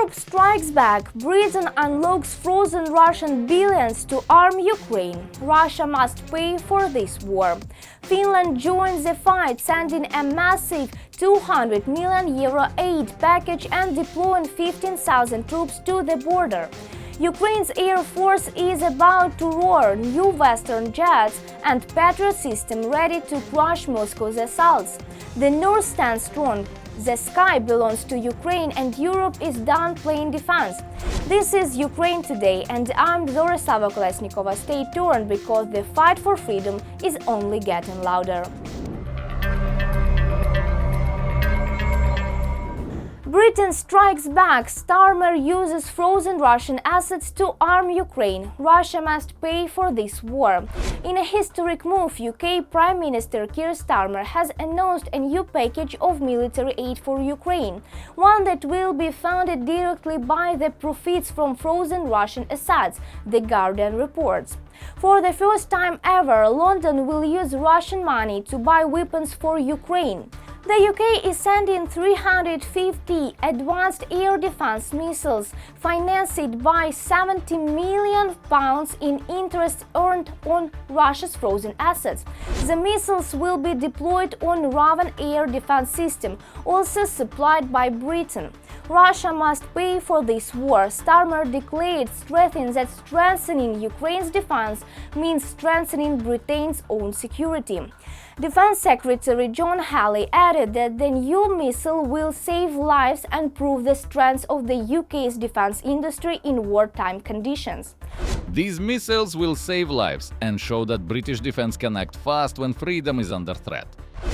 Europe strikes back. Britain unlocks frozen Russian billions to arm Ukraine. Russia must pay for this war. Finland joins the fight, sending a massive €200 million aid package and deploying 15,000 troops to the border. Ukraine's Air Force is about to roar new Western jets and Patriot system ready to crush Moscow's assaults. The North stands strong. The sky belongs to Ukraine and Europe is done playing defense. This is Ukraine Today and I'm Dorosava Kolesnikova. Stay tuned because the fight for freedom is only getting louder. Britain strikes back. Starmer uses frozen Russian assets to arm Ukraine. Russia must pay for this war. In a historic move, UK Prime Minister Keir Starmer has announced a new package of military aid for Ukraine, one that will be funded directly by the profits from frozen Russian assets, The Guardian reports. For the first time ever, London will use Russian money to buy weapons for Ukraine. The UK is sending 350 advanced air defense missiles, financed by £70 million in interest earned on Russia's frozen assets. The missiles will be deployed on Raven air defense system, also supplied by Britain. Russia must pay for this war, Starmer declared, stressing that strengthening Ukraine's defense means strengthening Britain's own security. Defense Secretary John Halley added that the new missile will save lives and prove the strength of the UK's defense industry in wartime conditions. These missiles will save lives and show that British defense can act fast when freedom is under threat.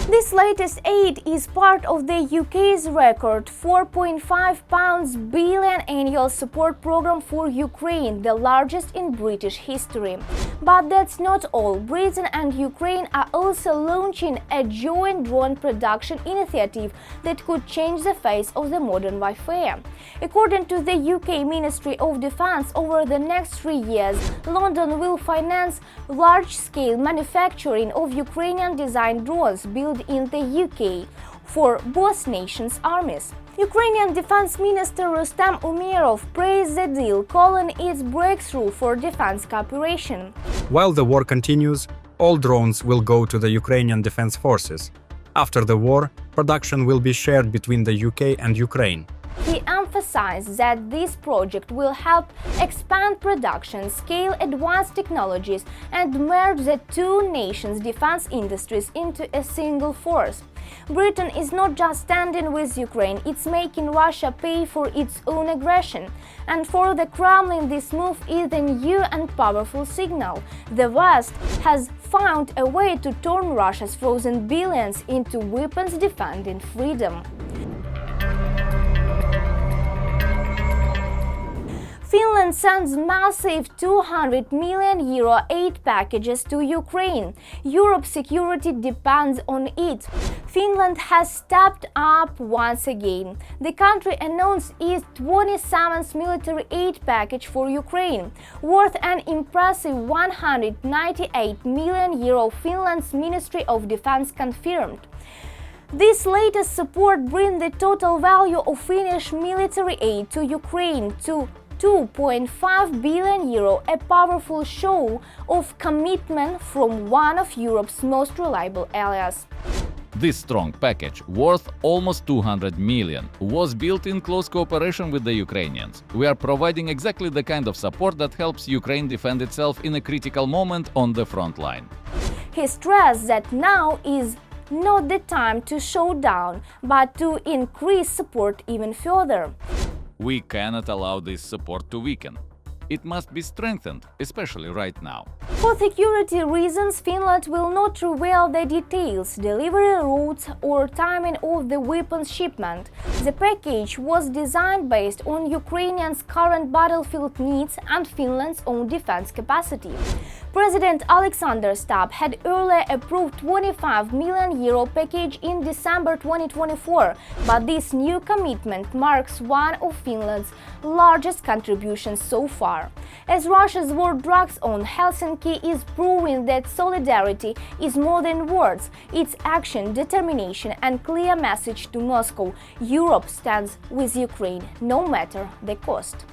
This latest aid is part of the UK's record £4.5 billion annual support program for Ukraine, the largest in British history. But that's not all. Britain and Ukraine are also launching a joint drone production initiative that could change the face of the modern warfare. According to the UK Ministry of Defence, over the next 3 years, London will finance large-scale manufacturing of Ukrainian-designed drones built in the UK for both nations' armies. Ukrainian Defense Minister Rustem Umerov praised the deal, calling it breakthrough for defense cooperation. While the war continues, all drones will go to the Ukrainian Defense Forces. After the war, production will be shared between the UK and Ukraine. He emphasized that this project will help expand production, scale advanced technologies, and merge the two nations' defense industries into a single force. Britain is not just standing with Ukraine, it's making Russia pay for its own aggression. And for the Kremlin, this move is a new and powerful signal. The West has found a way to turn Russia's frozen billions into weapons defending freedom. Finland sends massive €200 million aid packages to Ukraine. Europe's security depends on it. Finland has stepped up once again. The country announced its 27th military aid package for Ukraine, worth an impressive €198 million, Finland's Ministry of Defense confirmed. This latest support brings the total value of Finnish military aid to Ukraine to €2.5 billion, a powerful show of commitment from one of Europe's most reliable allies. This strong package, worth almost $200 million, was built in close cooperation with the Ukrainians. We are providing exactly the kind of support that helps Ukraine defend itself in a critical moment on the front line. He stressed that now is not the time to show down, but to increase support even further. We cannot allow this support to weaken. It must be strengthened, especially right now. For security reasons, Finland will not reveal the details, delivery routes, or timing of the weapons shipment. The package was designed based on Ukrainians' current battlefield needs and Finland's own defense capacity. President Alexander Stubb had earlier approved €25 million package in December 2024, but this new commitment marks one of Finland's largest contributions so far. As Russia's war drags on, Helsinki is proving that solidarity is more than words. It's action, determination, and clear message to Moscow. Europe stands with Ukraine, no matter the cost.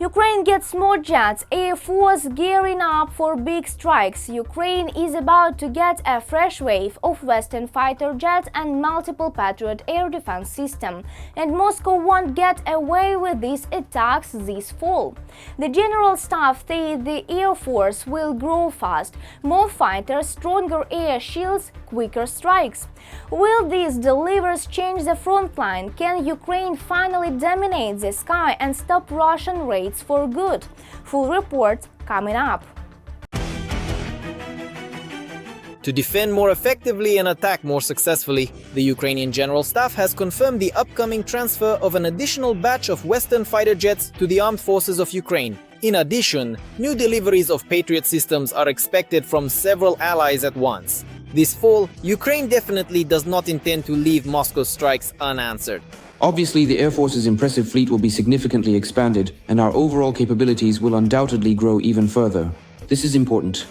Ukraine gets more jets, Air Force gearing up for big strikes. Ukraine is about to get a fresh wave of Western fighter jets and multiple Patriot air defense systems, and Moscow won't get away with these attacks this fall. The General Staff said the Air Force will grow fast, more fighters, stronger air shields, quicker strikes. Will these deliveries change the front line? Can Ukraine finally dominate the sky and stop Russian raids for good? Full report coming up. To defend more effectively and attack more successfully, the Ukrainian General Staff has confirmed the upcoming transfer of an additional batch of Western fighter jets to the armed forces of Ukraine. In addition, new deliveries of Patriot systems are expected from several allies at once. This fall, Ukraine definitely does not intend to leave Moscow's strikes unanswered. Obviously, the Air Force's impressive fleet will be significantly expanded, and our overall capabilities will undoubtedly grow even further. This is important.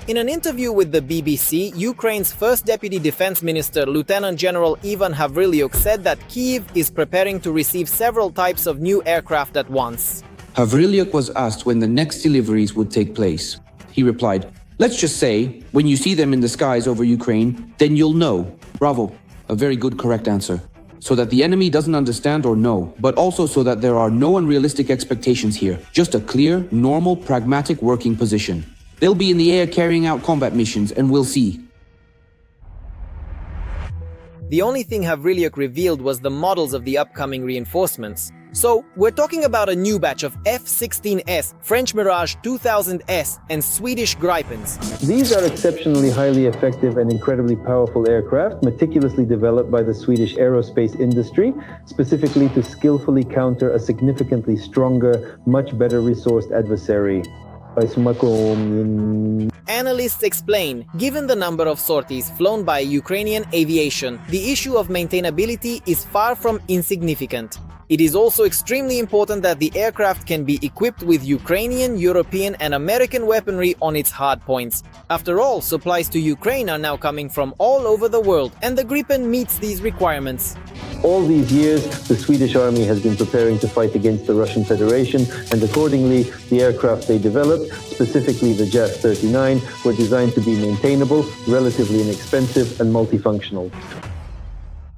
In an interview with the BBC, Ukraine's first Deputy Defense Minister, Lieutenant General Ivan Havrilyuk, said that Kyiv is preparing to receive several types of new aircraft at once. Havrilyuk was asked when the next deliveries would take place. He replied, "Let's just say, when you see them in the skies over Ukraine, then you'll know." Bravo. A very good, correct answer. So that the enemy doesn't understand or know, but also so that there are no unrealistic expectations here. Just a clear, normal, pragmatic working position. They'll be in the air carrying out combat missions, and we'll see. The only thing Havrilyuk revealed was the models of the upcoming reinforcements. So, we're talking about a new batch of F-16S, French Mirage 2000S, and Swedish Gripens. These are exceptionally highly effective and incredibly powerful aircraft, meticulously developed by the Swedish aerospace industry, specifically to skillfully counter a significantly stronger, much better resourced adversary. Analysts explain, given the number of sorties flown by Ukrainian aviation, the issue of maintainability is far from insignificant. It is also extremely important that the aircraft can be equipped with Ukrainian, European, and American weaponry on its hard points. After all, supplies to Ukraine are now coming from all over the world, and the Gripen meets these requirements. All these years, the Swedish army has been preparing to fight against the Russian Federation, and accordingly, the aircraft they developed, specifically the JAS-39, were designed to be maintainable, relatively inexpensive, and multifunctional.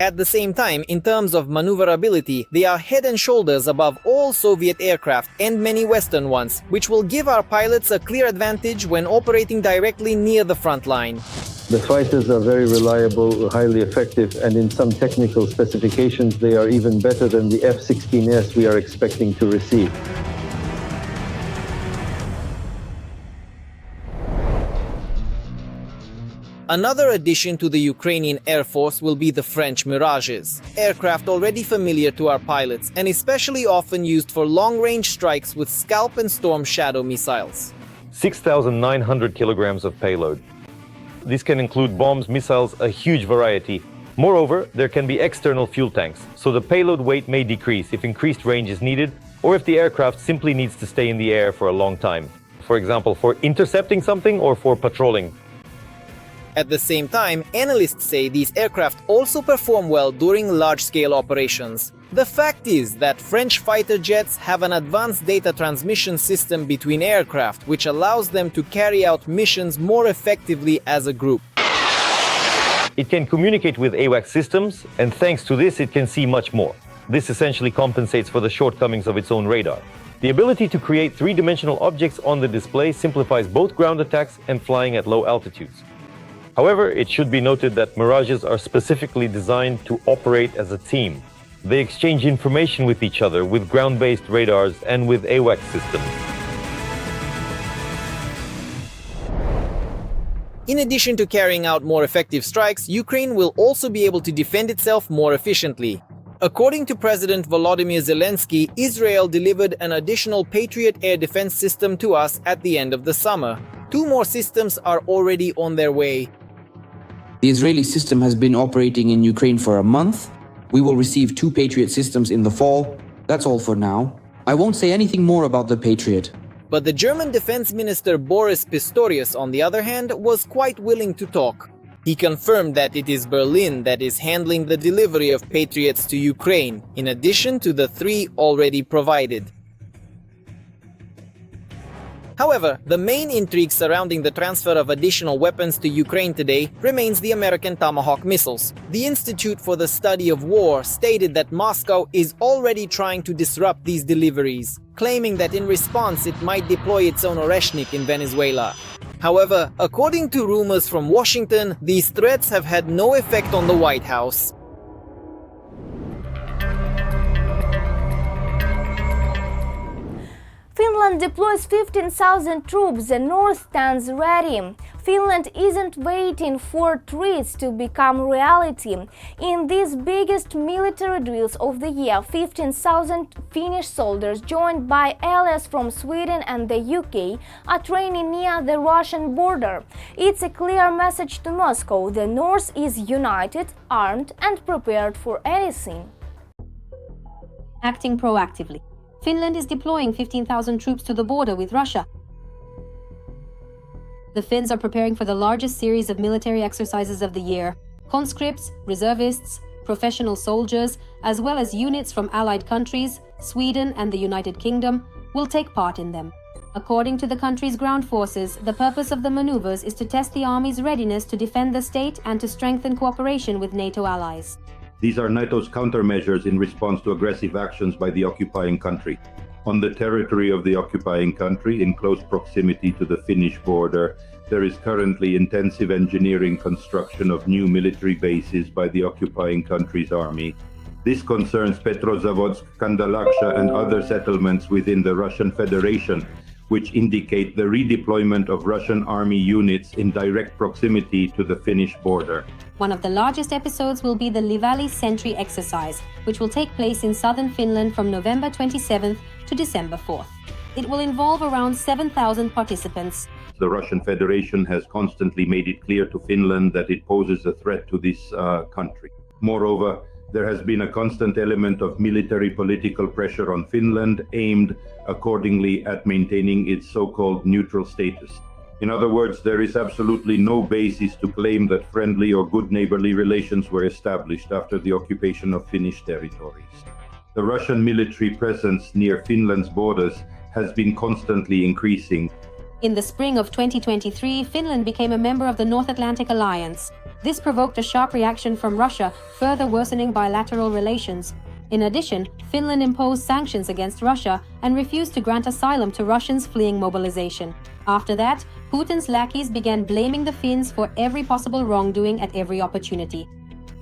At the same time, in terms of maneuverability, they are head and shoulders above all Soviet aircraft and many Western ones, which will give our pilots a clear advantage when operating directly near the front line. The fighters are very reliable, highly effective, and in some technical specifications they are even better than the F-16S we are expecting to receive. Another addition to the Ukrainian Air Force will be the French Mirages, aircraft already familiar to our pilots and especially often used for long-range strikes with Scalp and Storm Shadow missiles. 6,900 kilograms of payload. This can include bombs, missiles, a huge variety. Moreover, there can be external fuel tanks, so the payload weight may decrease if increased range is needed or if the aircraft simply needs to stay in the air for a long time. For example, for intercepting something or for patrolling. At the same time, analysts say these aircraft also perform well during large-scale operations. The fact is that French fighter jets have an advanced data transmission system between aircraft, which allows them to carry out missions more effectively as a group. It can communicate with AWACS systems, and thanks to this it can see much more. This essentially compensates for the shortcomings of its own radar. The ability to create three-dimensional objects on the display simplifies both ground attacks and flying at low altitudes. However, it should be noted that Mirages are specifically designed to operate as a team. They exchange information with each other with ground-based radars and with AWACS systems. In addition to carrying out more effective strikes, Ukraine will also be able to defend itself more efficiently. According to President Volodymyr Zelensky, Israel delivered an additional Patriot air defense system to us at the end of the summer. 2 more systems are already on their way. The Israeli system has been operating in Ukraine for a month. We will receive 2 Patriot systems in the fall. That's all for now. I won't say anything more about the Patriot. But the German Defense Minister Boris Pistorius, on the other hand, was quite willing to talk. He confirmed that it is Berlin that is handling the delivery of Patriots to Ukraine, in addition to the 3 already provided. However, the main intrigue surrounding the transfer of additional weapons to Ukraine today remains the American Tomahawk missiles. The Institute for the Study of War stated that Moscow is already trying to disrupt these deliveries, claiming that in response it might deploy its own Oreshnik in Venezuela. However, according to rumors from Washington, these threats have had no effect on the White House. Finland deploys 15,000 troops, the North stands ready. Finland isn't waiting for threats to become reality. In these biggest military drills of the year, 15,000 Finnish soldiers joined by allies from Sweden and the UK are training near the Russian border. It's a clear message to Moscow: the North is united, armed and prepared for anything. Acting proactively. Finland is deploying 15,000 troops to the border with Russia. The Finns are preparing for the largest series of military exercises of the year. Conscripts, reservists, professional soldiers, as well as units from allied countries, Sweden and the United Kingdom, will take part in them. According to the country's ground forces, the purpose of the maneuvers is to test the army's readiness to defend the state and to strengthen cooperation with NATO allies. These are NATO's countermeasures in response to aggressive actions by the occupying country. On the territory of the occupying country, in close proximity to the Finnish border, there is currently intensive engineering construction of new military bases by the occupying country's army. This concerns Petrozavodsk, Kandalaksha and other settlements within the Russian Federation, which indicate the redeployment of Russian army units in direct proximity to the Finnish border. One of the largest episodes will be the Livali Sentry exercise, which will take place in southern Finland from November 27th to December 4th. It will involve around 7,000 participants. The Russian Federation has constantly made it clear to Finland that it poses a threat to this country. Moreover, there has been a constant element of military political pressure on Finland aimed accordingly at maintaining its so-called neutral status. In other words, there is absolutely no basis to claim that friendly or good neighborly relations were established after the occupation of Finnish territories. The Russian military presence near Finland's borders has been constantly increasing. In the spring of 2023, Finland became a member of the North Atlantic Alliance. This provoked a sharp reaction from Russia, further worsening bilateral relations. In addition, Finland imposed sanctions against Russia and refused to grant asylum to Russians fleeing mobilization. After that, Putin's lackeys began blaming the Finns for every possible wrongdoing at every opportunity.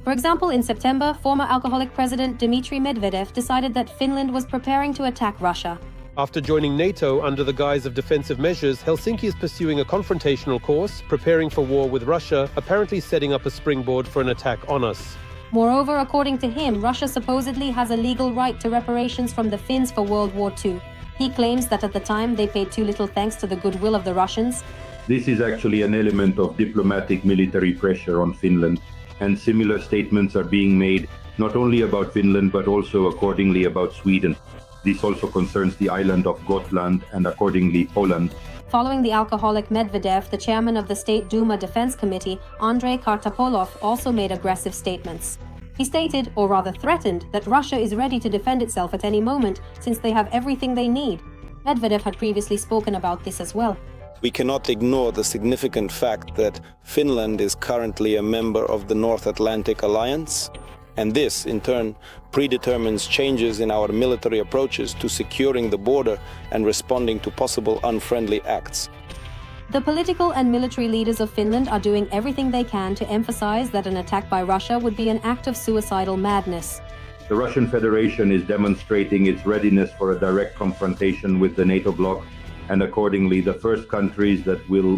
For example, in September, former alcoholic president Dmitry Medvedev decided that Finland was preparing to attack Russia. After joining NATO under the guise of defensive measures, Helsinki is pursuing a confrontational course, preparing for war with Russia, apparently setting up a springboard for an attack on us. Moreover, according to him, Russia supposedly has a legal right to reparations from the Finns for World War II. He claims that at the time they paid too little thanks to the goodwill of the Russians. This is actually an element of diplomatic military pressure on Finland, and similar statements are being made not only about Finland but also accordingly about Sweden. This also concerns the island of Gotland and accordingly Poland. Following the alcoholic Medvedev, the chairman of the State Duma Defense Committee, Andrei Kartapolov, also made aggressive statements. He stated, or rather threatened, that Russia is ready to defend itself at any moment since they have everything they need. Medvedev had previously spoken about this as well. We cannot ignore the significant fact that Finland is currently a member of the North Atlantic Alliance, and this, in turn, predetermines changes in our military approaches to securing the border and responding to possible unfriendly acts. The political and military leaders of Finland are doing everything they can to emphasize that an attack by Russia would be an act of suicidal madness. The Russian Federation is demonstrating its readiness for a direct confrontation with the NATO bloc, and accordingly the first countries that will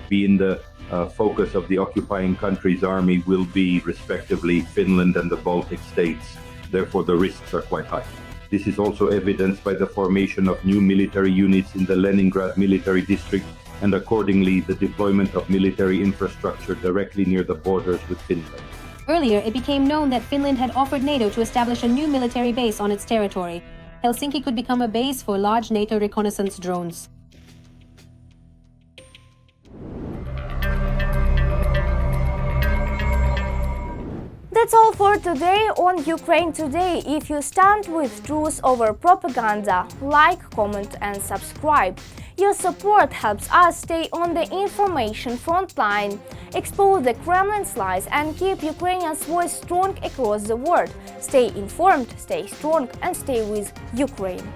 be in the focus of the occupying country's army will be, respectively, Finland and the Baltic states. Therefore, the risks are quite high. This is also evidenced by the formation of new military units in the Leningrad military district and accordingly the deployment of military infrastructure directly near the borders with Finland. Earlier, it became known that Finland had offered NATO to establish a new military base on its territory. Helsinki could become a base for large NATO reconnaissance drones. That's all for today on Ukraine Today. If you stand with truth over propaganda, like, comment and subscribe. Your support helps us stay on the information front line, expose the Kremlin's lies and keep Ukrainians' voice strong across the world. Stay informed, stay strong and stay with Ukraine.